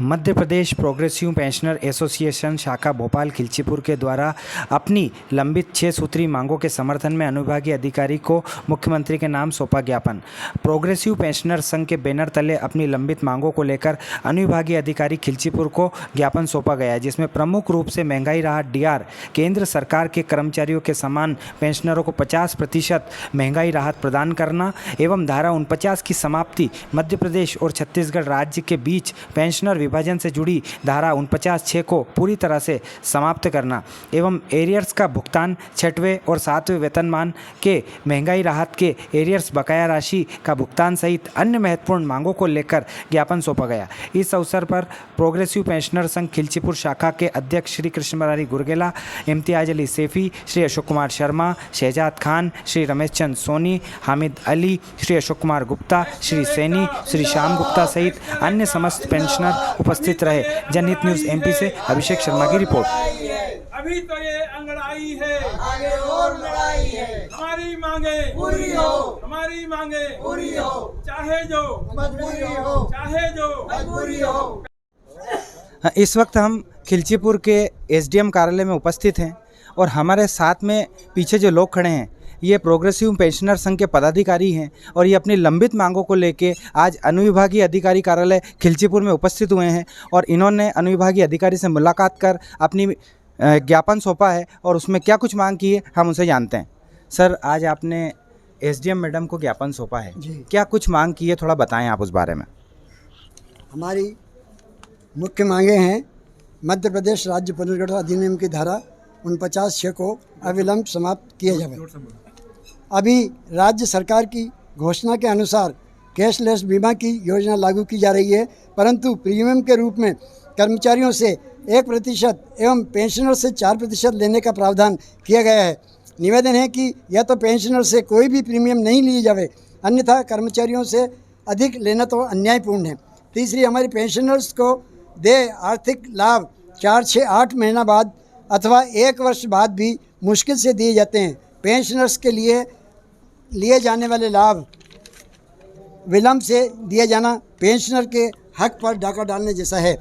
Madhya Pradesh progressive pensioner association शाखा भोपाल खिलचीपुर के द्वारा अपनी लंबित 6 सूत्री मांगों के समर्थन में अनुविभागीय अधिकारी को मुख्यमंत्री के नाम सौंपा ज्ञापन। प्रोग्रेसिव पेंशनर संघ के बैनर तले अपनी लंबित मांगों को लेकर अनुविभागीय अधिकारी खिलचीपुर को ज्ञापन सौंपा गया, जिसमें प्रमुख रूप से महंगाई राहत डीआर, केंद्र सरकार के कर्मचारियों के समान पेंशनरों को 50% महंगाई राहत प्रदान करना एवं धारा 49 की समाप्ति, मध्य प्रदेश और छत्तीसगढ़ राज्य के बीच पेंशनर विभाजन से जुड़ी धारा 49(6) को पूरी तरह से समाप्त करना एवं एरियर्स का भुगतान 6वें और 7वें वेतनमान के महंगाई राहत के एरियर्स बकाया राशि का भुगतान सहित अन्य महत्वपूर्ण मांगों को लेकर ज्ञापन सौंपा गया। इस अवसर पर प्रोग्रेसिव पेंशनर संघ खिलचीपुर शाखा के अध्यक्ष श्री कृष्ण मुरारी गुर्गेला, इम्तियाज अली सेफी, श्री अशोक कुमार शर्मा, शहजाद खान, श्री रमेश चंद सोनी, हामिद अली, श्री अशोक कुमार गुप्ता, श्री सैनी, श्री श्याम गुप्ता सहित अन्य समस्त पेंशनर उपस्थित रहे। जनहित न्यूज़ एमपी से अभिषेक शर्मा की रिपोर्ट। अभी तो ये अंगड़ाई है, आगे और लड़ाई है, हमारी मांगे पूरी हो, हमारी मांगे पूरी हो, चाहे जो मजबूरी हो, चाहे जो मजबूरी हो। इस वक्त हम खिलचीपुर के एसडीएम कार्यालय में उपस्थित हैं और हमारे साथ में पीछे जो लोग खड़े हैं ये प्रोग्रेसिव पेंशनर संघ के पदाधिकारी हैं और ये अपनी लंबित मांगों को लेके आज अनुविभागीय अधिकारी कार्यालय खिलचीपुर में उपस्थित हुए हैं और इन्होंने अनुविभागीय अधिकारी से मुलाकात कर अपनी ज्ञापन सौंपा है और उसमें क्या कुछ मांग की है हम उनसे जानते हैं। सर, आज आपने एसडीएम मैडम को ज्ञापन सौंपा है, क्या कुछ मांग की है, थोड़ा बताएं आप उस बारे में। हमारी मुख्य मांगे हैं मध्य प्रदेश राज्य पुनर्गठन अधिनियम की धारा 49(6) को अविलंब समाप्त किया जाए। अभी राज्य सरकार की घोषणा के अनुसार कैशलेस बीमा की योजना लागू की जा रही है, परंतु प्रीमियम के रूप में कर्मचारियों से 1% एवं पेंशनर से 4% लेने का प्रावधान किया गया है। निवेदन है कि या तो पेंशनर से कोई भी प्रीमियम नहीं ली जावे, अन्यथा कर्मचारियों से अधिक लेना तो अन्यायपूर्ण है। तीसरी, हमारे पेंशनर्स को दे आर्थिक लाभ 4, 6, 8 महीना बाद अथवा 1 वर्ष बाद भी मुश्किल से दिए जाते हैं। पेंशनर्स के लिए जाने वाले लाभ विलंब से दिया जाना पेंशनर के हक पर डाका डालने जैसा है।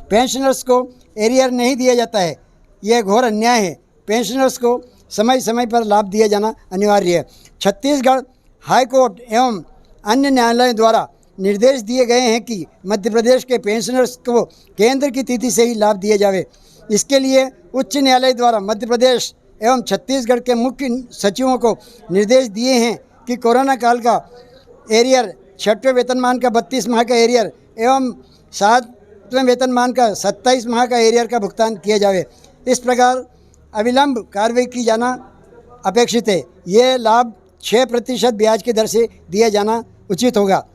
पेंशनर्स को एरियर नहीं दिया जाता है, यह घोर अन्याय है। पेंशनर्स को समय समय पर लाभ दिया जाना अनिवार्य है। छत्तीसगढ़ हाई कोर्ट एवं अन्य न्यायालयों द्वारा निर्देश दिए गए हैं कि मध्य प्रदेश के पेंशनर्स को केंद्र की तिथि से ही लाभ दिया जावे। इसके लिए उच्च न्यायालय द्वारा मध्य प्रदेश एवं छत्तीसगढ़ के मुख्य सचिवों को निर्देश दिए हैं कि कोरोना काल का एरियर 6वें वेतनमान का 32 माह का एरियर एवं 7वें वेतनमान का 27 माह का एरियर का भुगतान किया जावे। इस प्रकार अविलंब कार्रवाई की जाना अपेक्षित है। ये लाभ 6% ब्याज की दर से दिया जाना उचित होगा।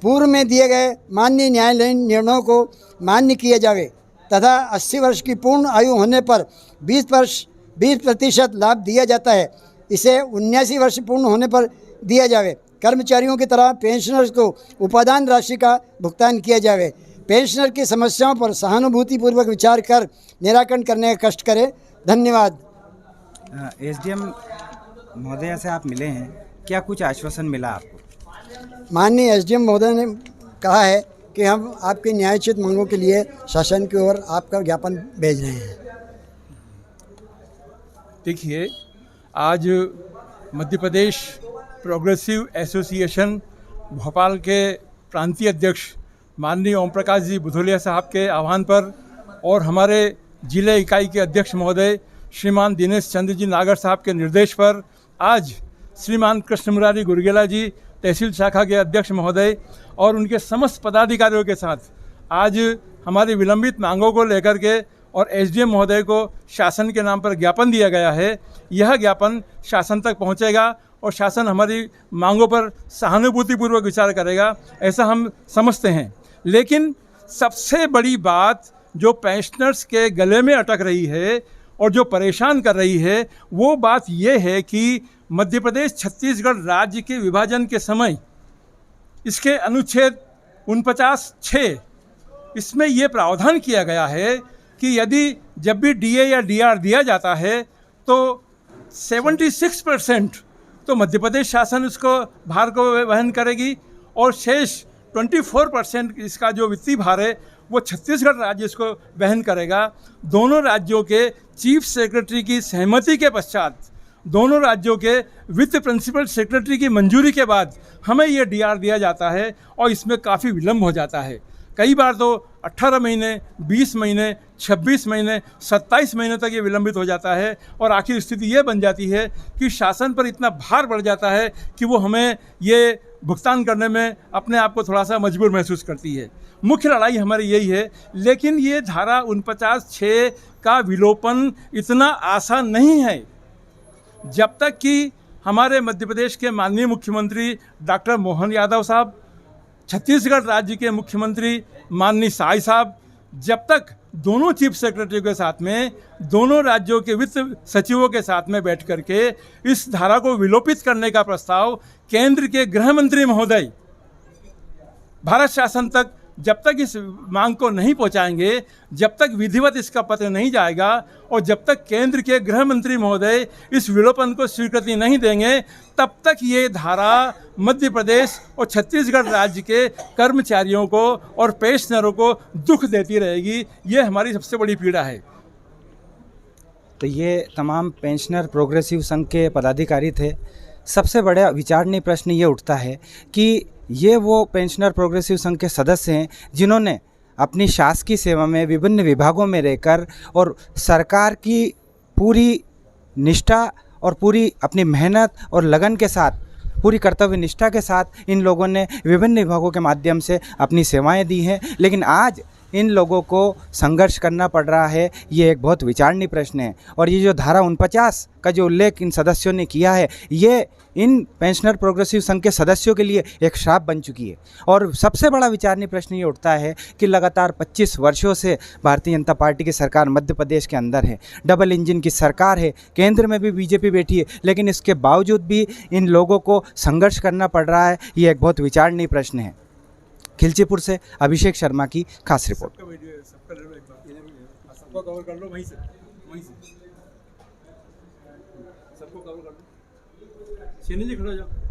पूर्व में दिए गए माननीय न्यायालयीन निर्णयों को मान्य किया जावे तथा 80 वर्ष की पूर्ण आयु होने पर 20% लाभ दिया जाता है, इसे 79 वर्ष पूर्ण होने पर दिया जावे। कर्मचारियों की तरह पेंशनर्स को उपादान राशि का भुगतान किया जावे। पेंशनर की समस्याओं पर सहानुभूतिपूर्वक विचार कर निराकरण करने का कष्ट करें। धन्यवाद। एसडीएम महोदय से आप मिले हैं, क्या कुछ आश्वासन मिला आपको? माननीय एसडीएम महोदय ने कहा है कि हम आपकी न्यायोचित मांगों के लिए शासन की ओर आपका ज्ञापन भेज रहे हैं। देखिए, आज मध्य प्रदेश प्रोग्रेसिव एसोसिएशन भोपाल के प्रांतीय अध्यक्ष माननीय ओम प्रकाश जी बुधोलिया साहब के आह्वान पर और हमारे जिले इकाई के अध्यक्ष महोदय श्रीमान दिनेश चंद्र जी नागर साहब के निर्देश पर आज श्रीमान कृष्ण मुरारी गुर्गेला जी तहसील शाखा के अध्यक्ष महोदय और उनके समस्त पदाधिकारियों के साथ आज हमारी विलंबित मांगों को लेकर के और एसडीएम महोदय को शासन के नाम पर ज्ञापन दिया गया है। यह ज्ञापन शासन तक पहुंचेगा और शासन हमारी मांगों पर सहानुभूतिपूर्वक विचार करेगा, ऐसा हम समझते हैं। लेकिन सबसे बड़ी बात जो पेंशनर्स के गले में अटक रही है और जो परेशान कर रही है वो बात ये है कि मध्य प्रदेश छत्तीसगढ़ राज्य के विभाजन के समय इसके अनुच्छेद 49(6) इसमें ये प्रावधान किया गया है कि यदि जब भी डीए या डीआर दिया जाता है तो 76% तो मध्य प्रदेश शासन उसको भार को वहन करेगी और शेष 24% इसका जो वित्तीय भार है वो छत्तीसगढ़ राज्य इसको वहन करेगा। दोनों राज्यों के चीफ सेक्रेटरी की सहमति के पश्चात, दोनों राज्यों के वित्त प्रिंसिपल सेक्रेटरी की मंजूरी के बाद हमें ये डीआर दिया जाता है और इसमें काफ़ी विलम्ब हो जाता है। कई बार तो 18 महीने, 20 महीने, 26 महीने, 27 महीने तक ये विलंबित हो जाता है और आखिर स्थिति ये बन जाती है कि शासन पर इतना भार बढ़ जाता है कि वो हमें ये भुगतान करने में अपने आप को थोड़ा सा मजबूर महसूस करती है। मुख्य लड़ाई हमारी यही है, लेकिन ये धारा 49(6) का विलोपन इतना आसान नहीं है। जब तक कि हमारे मध्य प्रदेश के माननीय मुख्यमंत्री डॉक्टर मोहन यादव साहब, छत्तीसगढ़ राज्य के मुख्यमंत्री माननीय साय साहब, जब तक दोनों चीफ सेक्रेटरी के साथ में, दोनों राज्यों के वित्त सचिवों के साथ में बैठ करके इस धारा को विलोपित करने का प्रस्ताव केंद्र के गृह मंत्री महोदय भारत शासन तक जब तक इस मांग को नहीं पहुंचाएंगे, जब तक विधिवत इसका पत्र नहीं जाएगा और जब तक केंद्र के गृह मंत्री महोदय इस विलोपन को स्वीकृति नहीं देंगे, तब तक ये धारा मध्य प्रदेश और छत्तीसगढ़ राज्य के कर्मचारियों को और पेंशनरों को दुख देती रहेगी। ये हमारी सबसे बड़ी पीड़ा है। तो ये तमाम पेंशनर प्रोग्रेसिव संघ के पदाधिकारी थे। सबसे बड़ा विचारणीय प्रश्न ये उठता है कि ये वो पेंशनर प्रोग्रेसिव संघ के सदस्य हैं जिन्होंने अपनी शासकीय सेवा में विभिन्न विभागों में रहकर और सरकार की पूरी निष्ठा और पूरी अपनी मेहनत और लगन के साथ, पूरी कर्तव्य निष्ठा के साथ इन लोगों ने विभिन्न विभागों के माध्यम से अपनी सेवाएं दी हैं। लेकिन आज इन लोगों को संघर्ष करना पड़ रहा है, ये एक बहुत विचारणीय प्रश्न है। और ये जो धारा 49 का जो उल्लेख इन सदस्यों ने किया है, ये इन पेंशनर प्रोग्रेसिव संघ के सदस्यों के लिए एक श्राप बन चुकी है। और सबसे बड़ा विचारणीय प्रश्न ये उठता है कि लगातार 25 वर्षों से भारतीय जनता पार्टी की सरकार मध्य प्रदेश के अंदर है, डबल इंजन की सरकार है, केंद्र में भी बीजेपी बैठी है, लेकिन इसके बावजूद भी इन लोगों को संघर्ष करना पड़ रहा है। ये एक बहुत विचारणीय प्रश्न है। खिलचीपुर से अभिषेक शर्मा की खास रिपोर्ट। सबको कवर कर लो, वहीं से सबको कवर कर लो। खड़ो जाओ।